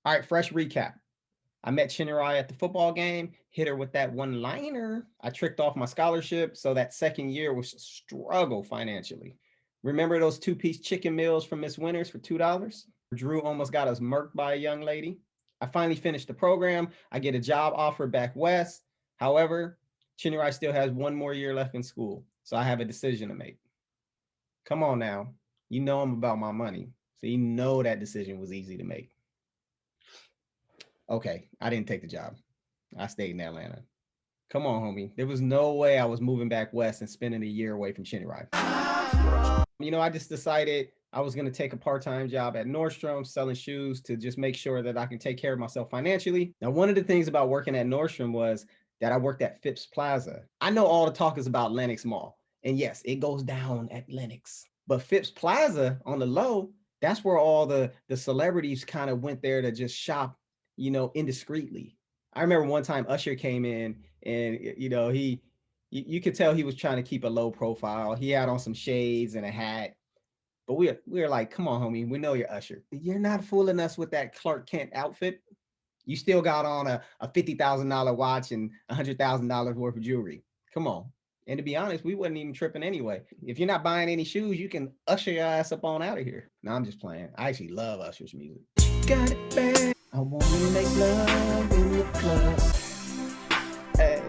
All right, fresh recap. I met Chinnerai at the football game, hit her with that one-liner. I tricked off my scholarship, so that second year was a struggle financially. Remember those two-piece chicken meals from Miss Winters for $2? Drew almost got us murked by a young lady. I finally finished the program. I get a job offer back west. However, Chinnerai still has one more year left in school, so I have a decision to make. Come on now. You know I'm about my money, so you know that decision was easy to make. Okay, I didn't take the job. I stayed in Atlanta. Come on, homie. There was no way I was moving back west and spending a year away from Chinnerai. I just decided I was going to take a part-time job at Nordstrom selling shoes to just make sure that I can take care of myself financially. Now, one of the things about working at Nordstrom was that I worked at Phipps Plaza. I know all the talk is about Lenox Mall. And yes, it goes down at Lenox. But Phipps Plaza on the low, that's where all the celebrities kind of went there to just shop, indiscreetly. I remember one time Usher came in and, you could tell he was trying to keep a low profile. He had on some shades and a hat. But we're like, come on, homie, we know you're Usher. You're not fooling us with that Clark Kent outfit. You still got on a $50,000 watch and $100,000 worth of jewelry. Come on. And to be honest, we wasn't even tripping anyway. If you're not buying any shoes, you can usher your ass up on out of here. No, I'm just playing. I actually love Usher's music. Got it bad. I want to make love in the club. Hey.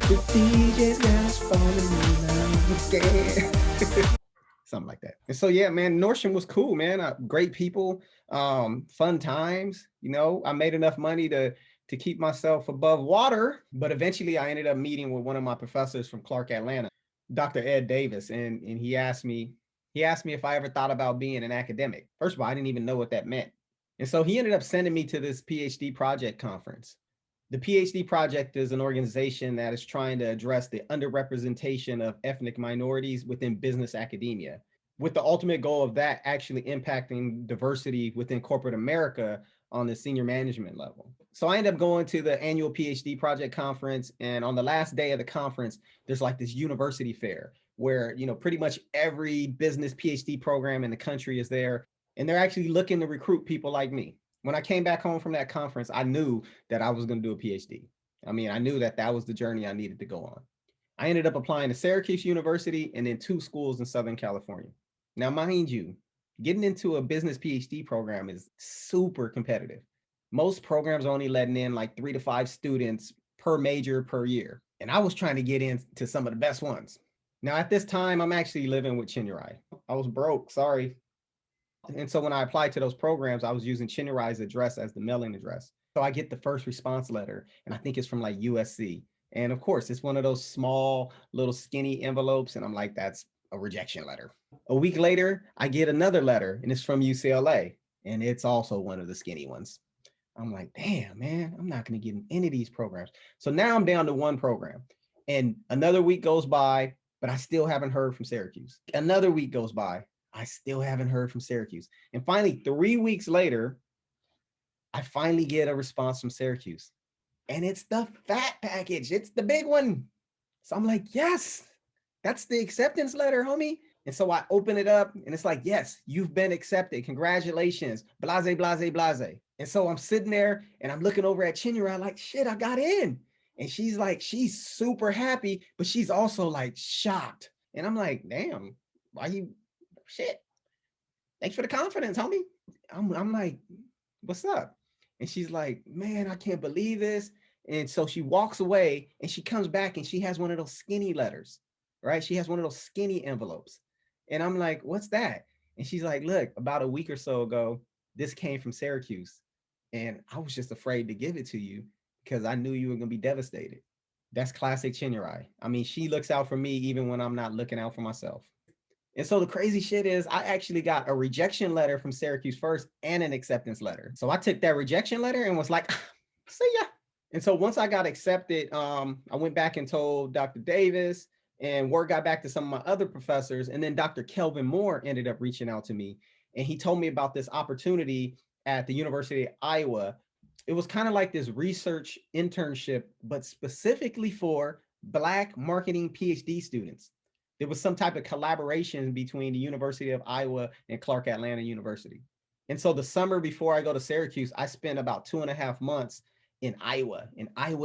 The DJ's got us falling in love again. Something like that. And so, yeah, man, Nordstrom was cool, man. Great people, fun times. I made enough money to keep myself above water. But eventually I ended up meeting with one of my professors from Clark, Atlanta, Dr. Ed Davis. And he asked me if I ever thought about being an academic. First of all, I didn't even know what that meant. And so he ended up sending me to this PhD project conference. The PhD Project is an organization that is trying to address the underrepresentation of ethnic minorities within business academia, with the ultimate goal of that actually impacting diversity within corporate America on the senior management level. So I ended up going to the annual PhD Project conference, and on the last day of the conference, there's like this university fair where, pretty much every business PhD program in the country is there, and they're actually looking to recruit people like me. When I came back home from that conference, I knew that I was going to do a PhD. I mean, I knew that that was the journey I needed to go on. I ended up applying to Syracuse University and then two schools in Southern California. Now, mind you, getting into a business PhD program is super competitive. Most programs are only letting in like 3 to 5 students per major per year. And I was trying to get into some of the best ones. Now, at this time, I'm actually living with Chinnerai. I was broke, sorry. And so when I applied to those programs, I was using Chinnerai's address as the mailing address. So I get the first response letter, and I think it's from like USC. And of course, it's one of those small, little skinny envelopes. And I'm like, that's a rejection letter. A week later, I get another letter, and it's from UCLA. And it's also one of the skinny ones. I'm like, damn, man, I'm not going to get in any of these programs. So now I'm down to one program. And another week goes by, but I still haven't heard from Syracuse. Another week goes by. I still haven't heard from Syracuse. And finally, 3 weeks later, I finally get a response from Syracuse. And it's the fat package. It's the big one. So I'm like, yes, that's the acceptance letter, homie. And so I open it up and it's like, yes, you've been accepted. Congratulations. Blase, blase, blase. And so I'm sitting there and I'm looking over at Chinnerai like, shit, I got in. And she's like, she's super happy, but she's also like shocked. And I'm like, damn, why you, shit, thanks for the confidence, homie. I'm like, what's up? And she's like, man, I can't believe this. And so she walks away and she comes back and she has one of those skinny letters, right? She has one of those skinny envelopes. And I'm like, what's that? And she's like, look, about a week or so ago, this came from Syracuse. And I was just afraid to give it to you because I knew you were going to be devastated. That's classic Chinnerai. I mean, she looks out for me even when I'm not looking out for myself. And so the crazy shit is I actually got a rejection letter from Syracuse first and an acceptance letter. So I took that rejection letter and was like, see ya. And so once I got accepted, I went back and told Dr. Davis, and word got back to some of my other professors. And then Dr. Kelvin Moore ended up reaching out to me. And he told me about this opportunity at the University of Iowa. It was kind of like this research internship, but specifically for Black marketing PhD students. There was some type of collaboration between the University of Iowa and Clark Atlanta University. And so the summer before I go to Syracuse, I spent about 2.5 months in Iowa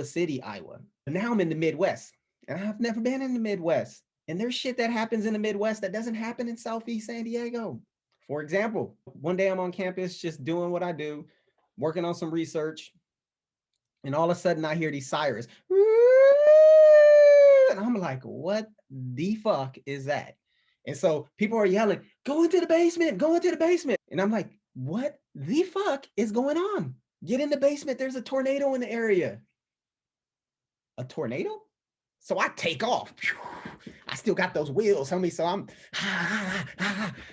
City, Iowa. But now I'm in the Midwest, and I've never been in the Midwest. And there's shit that happens in the Midwest that doesn't happen in Southeast San Diego. For example, one day I'm on campus just doing what I do, working on some research, and all of a sudden I hear these sirens. And I'm like, what the fuck is that? And so people are yelling, go into the basement, go into the basement. And I'm like, what the fuck is going on? Get in the basement. There's a tornado in the area. A tornado? So I take off. I still got those wheels, homie. So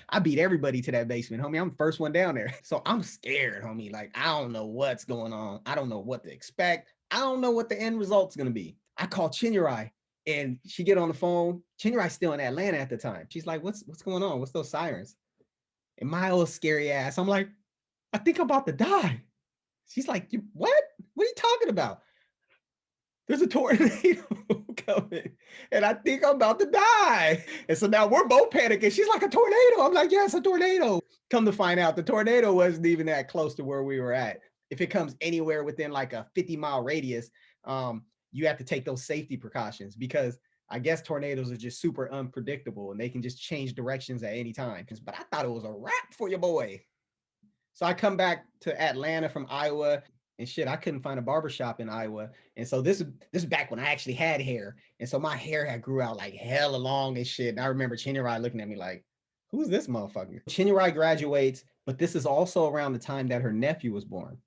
I beat everybody to that basement, homie. I'm the first one down there. So I'm scared, homie. Like, I don't know what's going on. I don't know what to expect. I don't know what the end result's going to be. I call Chinyarai and she get on the phone. Chinyarai's still in Atlanta at the time. She's like, what's going on? What's those sirens? And my old scary ass, I'm like, I think I'm about to die. She's like, what? What are you talking about? There's a tornado coming and I think I'm about to die. And so now we're both panicking. She's like, a tornado. I'm like, yes, a tornado. Come to find out the tornado wasn't even that close to where we were at. If it comes anywhere within like a 50-mile radius, you have to take those safety precautions because I guess tornadoes are just super unpredictable and they can just change directions at any time. But I thought it was a wrap for your boy. So I come back to Atlanta from Iowa. And shit, I couldn't find a barbershop in Iowa. And so this is back when I actually had hair. And so my hair had grew out like hella long and shit. And I remember Chinyarai looking at me like, who's this motherfucker? Chinyarai graduates, but this is also around the time that her nephew was born.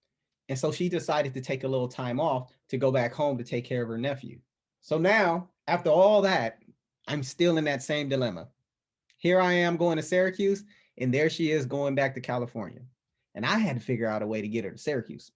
And so she decided to take a little time off to go back home to take care of her nephew. So now, after all that, I'm still in that same dilemma. Here I am going to Syracuse, and there she is going back to California. And I had to figure out a way to get her to Syracuse.